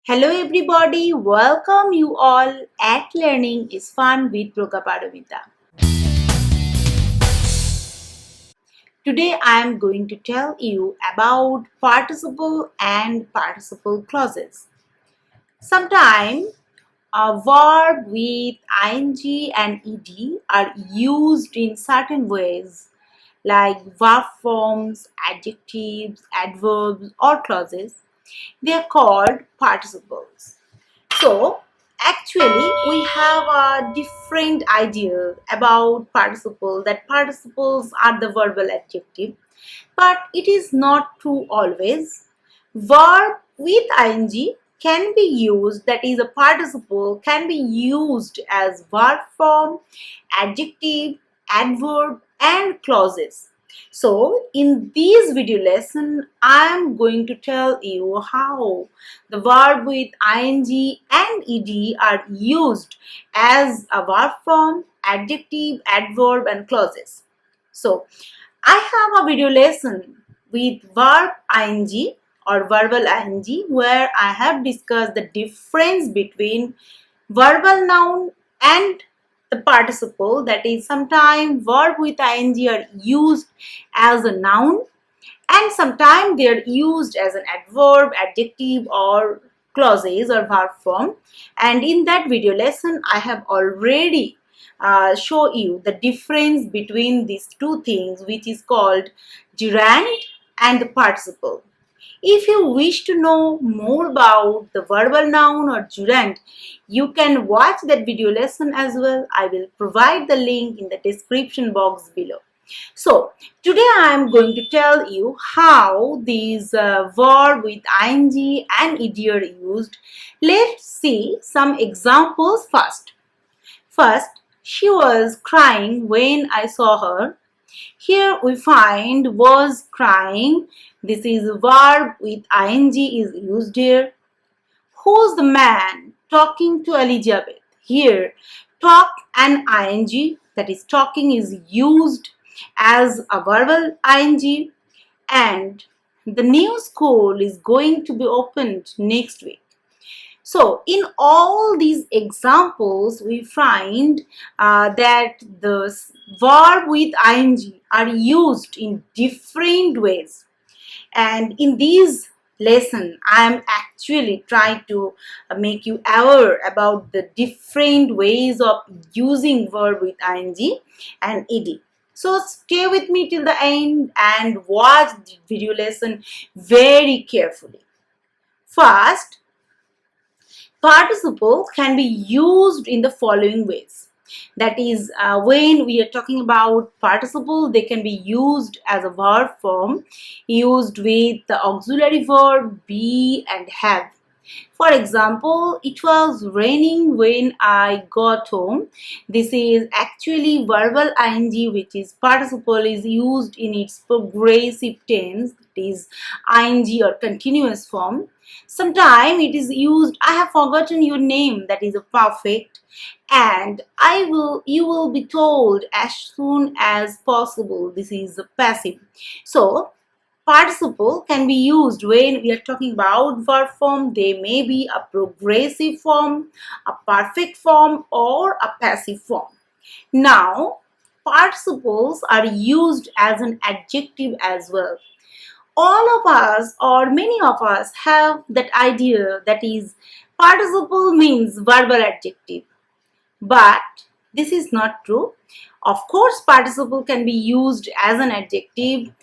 Hello everybody, welcome you all at Learning is Fun with Prajnaparamita. Today I am going to tell you about participle and participle clauses. Sometimes a verb with ing and ed are used in certain ways like verb forms, adjectives, adverbs or clauses. They are called participles. So, actually, we have a different idea about participle, that participles are the verbal adjective, but it is not true always. Verb with ing can be used, that is, a participle can be used as verb form, adjective, adverb, and clauses. So, in this video lesson, I am going to tell you how the verb with ing and ed are used as a verb form, adjective, adverb, and clauses. So, I have a video lesson with verb ing or verbal ing where I have discussed the difference between verbal noun and the participle, that is, sometimes verb with ing are used as a noun and sometimes they are used as an adverb, adjective or clauses or verb form. And in that video lesson I have already show you the difference between these two things, which is called gerund and the participle. If you wish to know more about the verbal noun or gerund, you can watch that video lesson as well. I will provide the link in the description box below. So, today I am going to tell you how these verb with ing and ed are used. Let's see some examples first. First, she was crying when I saw her. Here we find was crying. This is verb with ing is used here. Who's the man talking to Elizabeth? Here, talk and ing, that is talking, is used as a verbal ing, and the new school is going to be opened next week. So, in all these examples, we find that the verb with ing are used in different ways. And in these lesson, I am actually trying to make you aware about the different ways of using verb with ing and ed. So stay with me till the end and watch the video lesson very carefully. First, participle can be used in the following ways. That is, when we are talking about participle, they can be used as a verb form, used with the auxiliary verb be and have. For example, it was raining when I got home. This is actually verbal ing, which is participle, is used in its progressive tense, that is ing or continuous form. Sometimes it is used, I have forgotten your name, that is a perfect, and you will be told as soon as possible. This is a passive. So participle can be used when we are talking about verb form. They may be a progressive form, a perfect form, or a passive form. Now, participles are used as an adjective as well. All of us or many of us have that idea, that is, participle means verbal adjective. But this is not true. Of course, participle can be used as an adjective.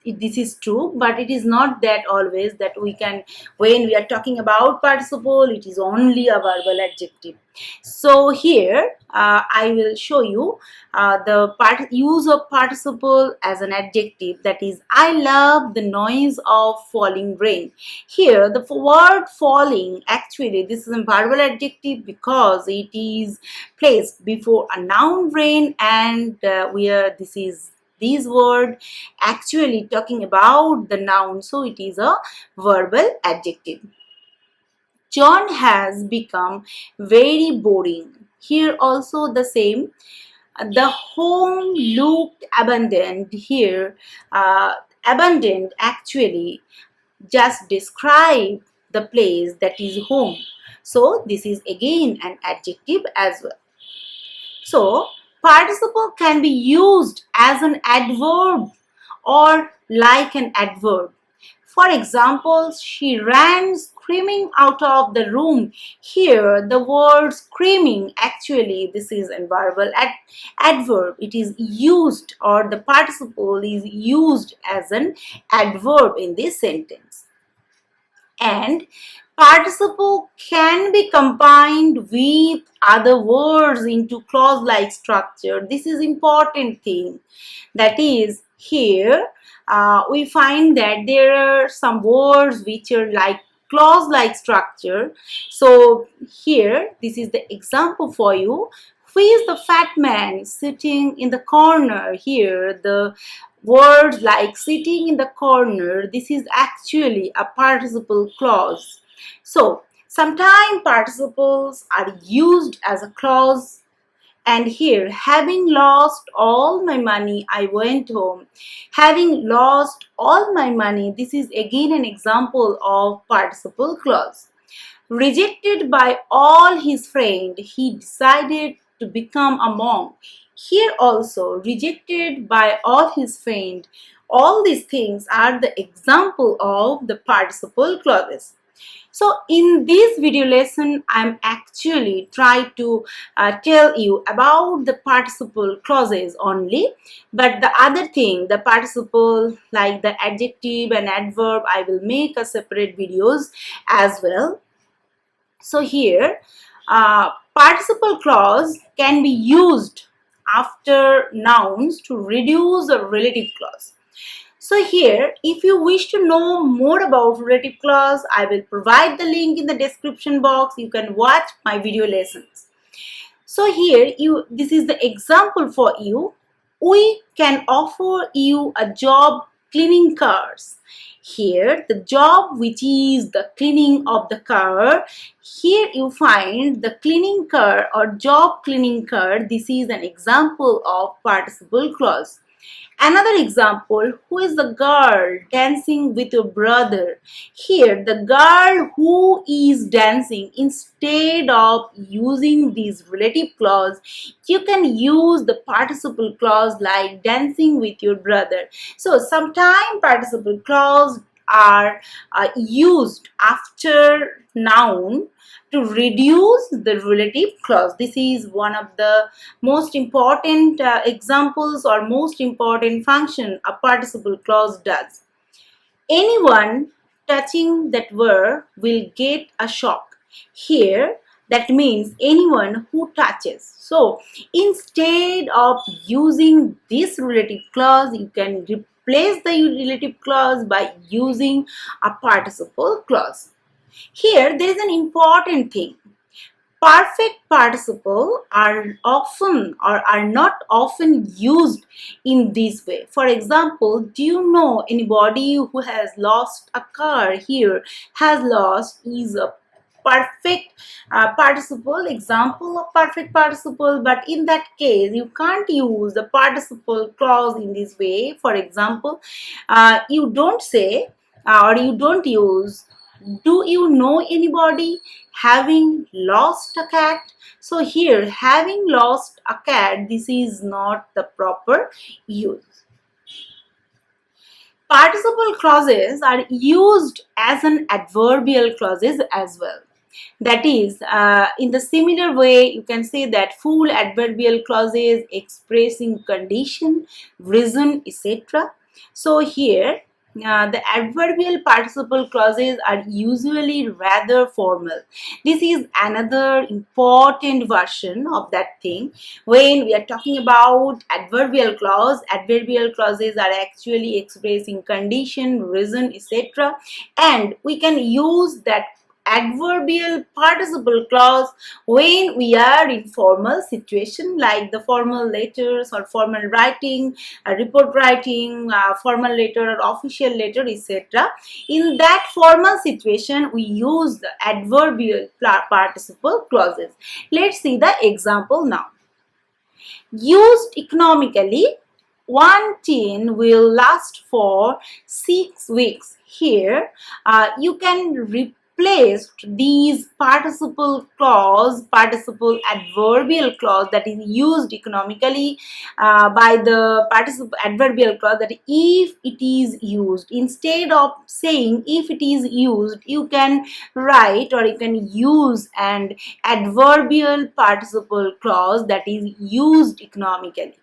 This is true, but it is not that always that we can, when we are talking about participle, it is only a verbal adjective. So here I will show you the use of participle as an adjective, that is, I love the noise of falling rain. Here the word falling, actually this is a verbal adjective because it is placed before a noun rain, and this word actually talking about the noun, so it is a verbal adjective. John has become very boring. Here also the same. The home looked abandoned. Here abandoned actually just describe the place that is home. So this is again an adjective as well. So participle can be used as an adverb or like an adverb. For example, she ran screaming out of the room. Here, the word screaming, actually, this is a verbal adverb. It is used, or the participle is used as an adverb in this sentence. And participle can be combined with other words into clause-like structure. This is important thing. That is, here we find that there are some words which are like clause-like structure. So here, this is the example for you. Who is the fat man sitting in the corner? Here, the words like sitting in the corner, this is actually a participle clause. So sometimes participles are used as a clause. And here, having lost all my money, I went home. Having lost all my money, this is again an example of participle clause. Rejected by all his friends, he decided to become a monk. Here also, rejected by all his friends, all these things are the example of the participle clauses. So in this video lesson, I'm actually trying to tell you about the participle clauses only. But the other thing, the participle like the adjective and adverb, I will make a separate videos as well. So here, participle clause can be used after nouns to reduce a relative clause. So here, if you wish to know more about relative clause, I will provide the link in the description box. You can watch my video lessons. So here, this is the example for you. We can offer you a job cleaning cars. Here, the job which is the cleaning of the car. Here you find the cleaning car or job cleaning car. This is an example of participle clause. Another example, who is the girl dancing with your brother? Here, the girl who is dancing, instead of using this relative clause, you can use the participle clause like dancing with your brother. So, sometimes participle clause are used after noun to reduce the relative clause. This is one of the most important examples or most important function a participle clause does. Anyone touching that verb will get a shock. Here, that means anyone who touches. So, instead of using this relative clause, you can replace the relative clause by using a participle clause. Here, there is an important thing. Perfect participle are often or are not often used in this way. For example, do you know anybody who has lost a car? Here, has lost is a perfect participle, example of perfect participle, but in that case you can't use the participle clause in this way. For example, you don't say or you don't use, do you know anybody having lost a cat? So here, having lost a cat, this is not the proper use. Participle clauses are used as an adverbial clauses as well. That is, in the similar way, you can say that full adverbial clauses expressing condition, reason, etc. So here, the adverbial participle clauses are usually rather formal. This is another important version of that thing. When we are talking about adverbial clauses are actually expressing condition, reason, etc. And we can use that adverbial participle clause when we are in formal situation like the formal letters or formal writing, report writing, formal letter or official letter, etc. In that formal situation, we use the adverbial participle clauses. Let's see the example now. Used economically, one tin will last for 6 weeks. Here, you can replaced these participle clause, participle adverbial clause that is used economically by the participle adverbial clause, that if it is used, instead of saying if it is used, you can write or you can use an adverbial participle clause that is used economically.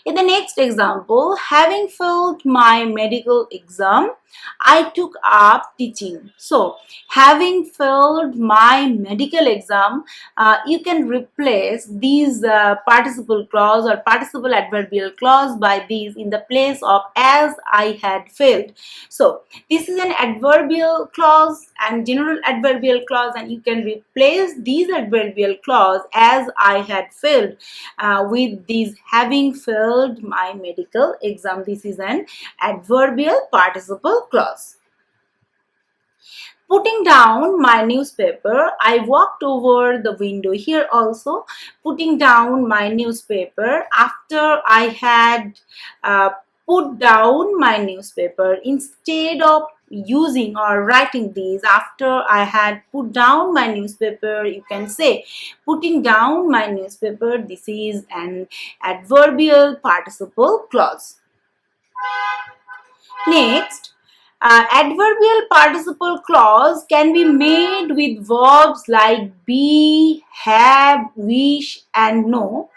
In the next example, having failed my medical exam, I took up teaching. So, having failed my medical exam, you can replace these participle clause or participle adverbial clause by these in the place of as I had failed. So, this is an adverbial clause and general adverbial clause, and you can replace these adverbial clause as I had failed with these having failed my medical exam. This is an adverbial participle clause. Putting down my newspaper, I walked over the window. Here also, putting down my newspaper after I had put down my newspaper. Instead of using or writing these after I had put down my newspaper, you can say putting down my newspaper. This is an adverbial participle clause. Next, adverbial participle clause can be made with verbs like be, have, wish and know,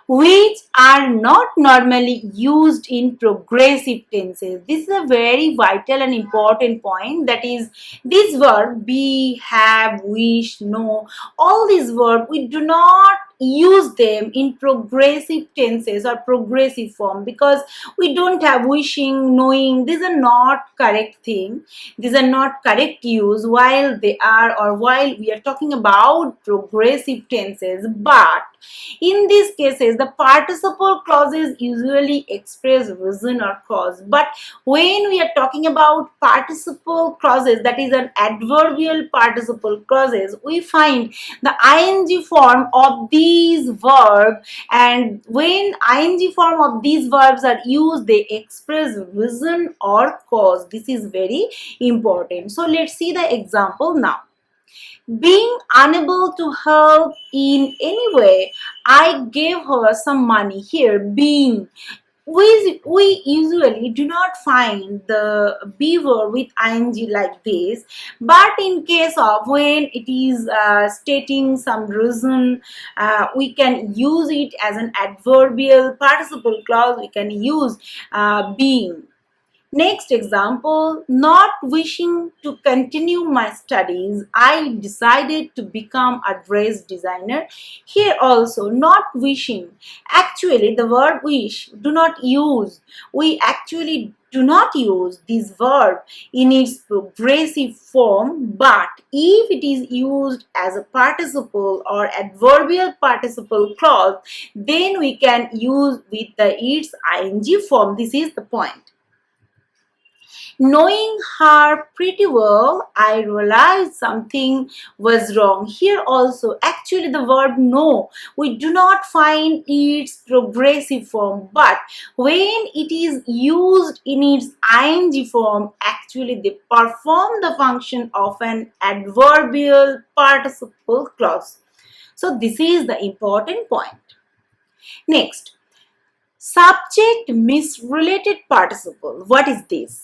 which are not normally used in progressive tenses. This is a very vital and important point. That is, this verb be, have, wish, know, all these verbs, we do not use them in progressive tenses or progressive form because we don't have wishing, knowing. These are not correct thing. These are not correct use while they are or while we are talking about progressive tenses. But in these cases, the participle clauses usually express reason or cause. But when we are talking about participle clauses, that is an adverbial participle clauses, we find the ing form of these verbs, and when ing form of these verbs are used, they express reason or cause. This is very important. So let's see the example now. Being unable to help in any way, I gave her some money. Here, being. We usually do not find the be verb with ing like this, but in case of when it is stating some reason, we can use it as an adverbial participle clause. We can use being. Next example, not wishing to continue my studies, I decided to become a dress designer. Here also, not wishing. Actually, the word wish do not use. We actually do not use this verb in its progressive form, but if it is used as a participle or adverbial participle clause, then we can use with its ing form. This is the point. Knowing her pretty well, I realized something was wrong. Here also, actually the verb know, we do not find its progressive form, but when it is used in its ing form, actually they perform the function of an adverbial participle clause. So this is the important point. Next, subject misrelated participle. What is this?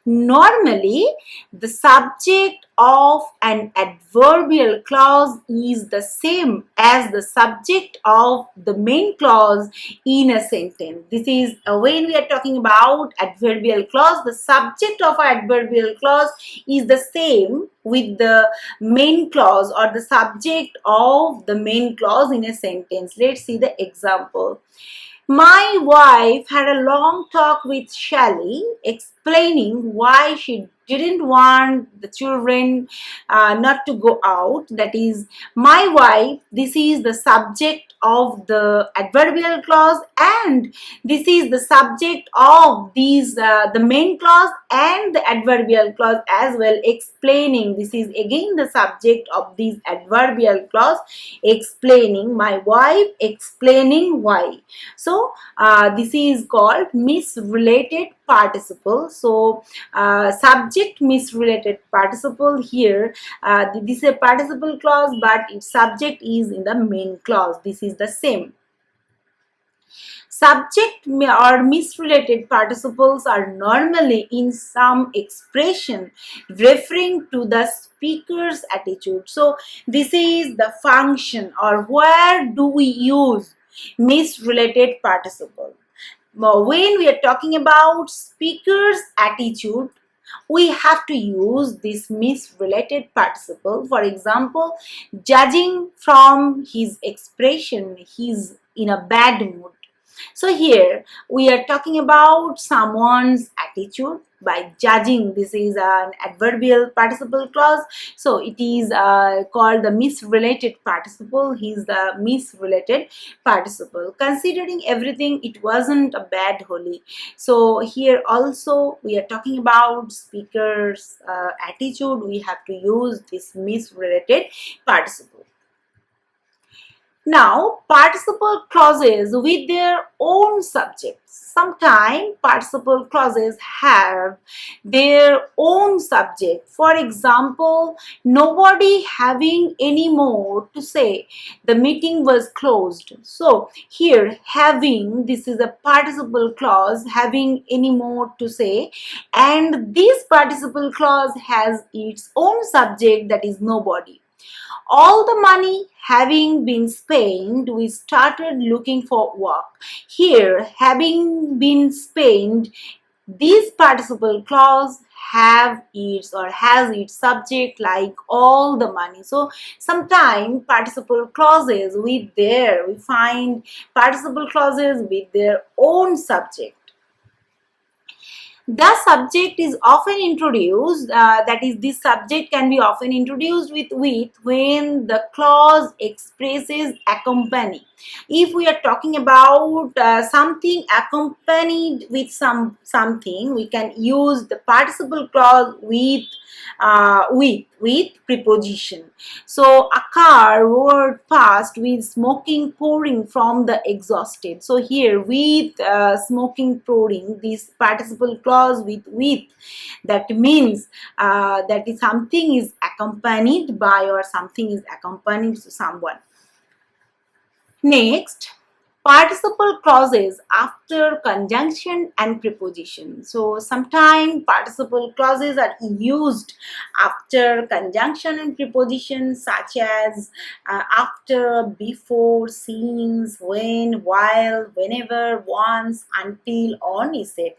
Normally, the subject of an adverbial clause is the same as the subject of the main clause in a sentence. This is when we are talking about adverbial clause, the subject of an adverbial clause is the same with the main clause or the subject of the main clause in a sentence. Let's see the example. My wife had a long talk with Shally explaining why she didn't want the children not to go out. That is, my wife, this is the subject of the adverbial clause, and this is the subject of these the main clause and the adverbial clause as well, explaining. This is again the subject of this adverbial clause, explaining. My wife explaining why. So this is called misrelated participle. So subject misrelated participle here. This is a participle clause, but its subject is in the main clause. This is the same. Subject or misrelated participles are normally in some expression referring to the speaker's attitude. So this is the function, or where do we use misrelated participle. When we are talking about speaker's attitude, we have to use this misrelated participle. For example, judging from his expression, he's in a bad mood. So here we are talking about someone's attitude by judging. This is an adverbial participle clause. So it is called the misrelated participle. He is the misrelated participle. Considering everything, it wasn't a bad Holi. So here also we are talking about speaker's attitude. We have to use this misrelated participle. Now, participle clauses with their own subjects. Sometimes participle clauses have their own subject. For example, nobody having any more to say. The meeting was closed. So here having, this is a participle clause, having any more to say, and this participle clause has its own subject, that is nobody. All the money having been spent, we started looking for work. Here, having been spent, this participle clause have its or has its subject like all the money. So sometimes participle clauses we find participle clauses with their own subject. The subject is often introduced, that is, this subject can be often introduced with when the clause expresses accompany. If we are talking about something accompanied with something, we can use the participle clause with preposition. So a car roared past with smoking pouring from the exhausted. So here with smoking pouring, this participle clause with, that means that is something is accompanied by or something is accompanied to someone. Next, participle clauses after conjunction and preposition. So sometimes participle clauses are used after conjunction and preposition, such as after, before, since, when, while, whenever, once, until, on, etc.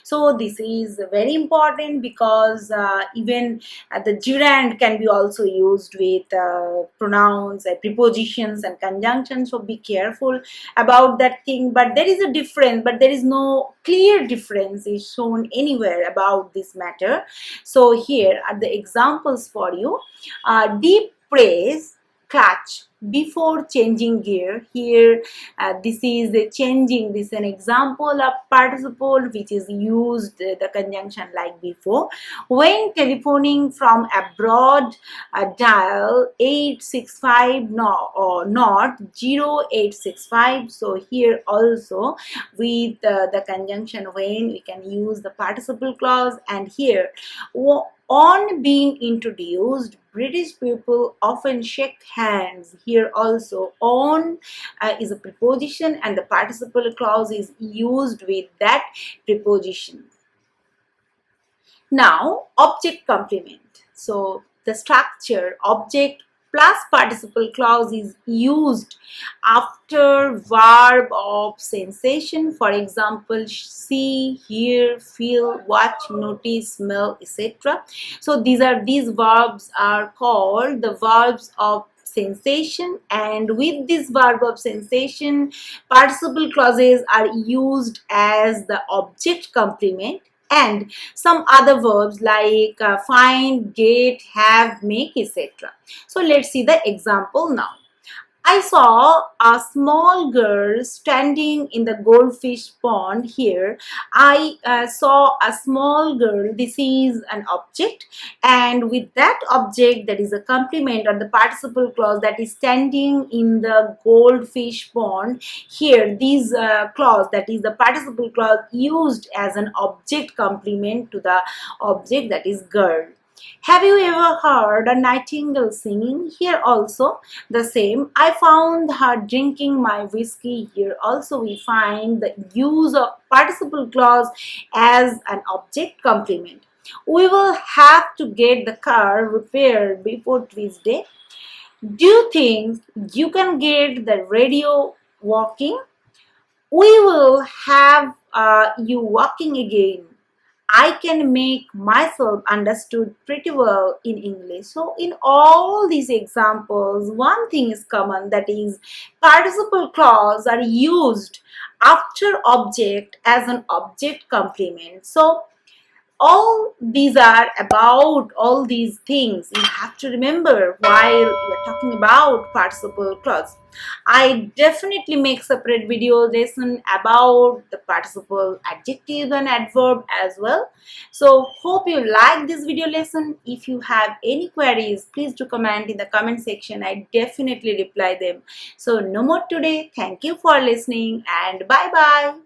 So this is very important because even the gerund can be also used with pronouns, prepositions and conjunctions. So be careful about that thing. But there is a difference, but there is no clear difference is shown anywhere about this matter. So here are the examples for you. Deep praise, clutch before changing gear. Here this is a changing, this is an example of participle which is used the conjunction like before. When telephoning from abroad, dial 865 not 0865. So here also with the conjunction when, we can use the participle clause. And here on being introduced, British people often shake hands. Here also on is a preposition and the participle clause is used with that preposition. Now, object complement. So the structure object plus participle clause is used after verb of sensation. For example, see, hear, feel, watch, notice, smell, etc. So these verbs are called the verbs of sensation, and with this verb of sensation, participle clauses are used as the object complement, and some other verbs like find, get, have, make, etc. So let's see the example now. I saw a small girl standing in the goldfish pond here. I saw a small girl. This is an object, and with that object, that is a complement or the participle clause that is standing in the goldfish pond. Here, this clause, that is the participle clause, used as an object complement to the object, that is girl. Have you ever heard a nightingale singing? Here also the same. I found her drinking my whiskey. Here also we find the use of participle clause as an object complement. We will have to get the car repaired before Tuesday. Do you think you can get the radio working? We will have you walking again. I can make myself understood pretty well in English. So, in all these examples, one thing is common, that is, participle clause are used after object as an object complement. So, all these are about all these things you have to remember while you're talking about participle clause. I definitely make separate video lesson about the participle adjective and adverb as well. So hope you like this video lesson. If you have any queries, please do comment in the comment section. I definitely reply them. So no more today. Thank you for listening and bye bye.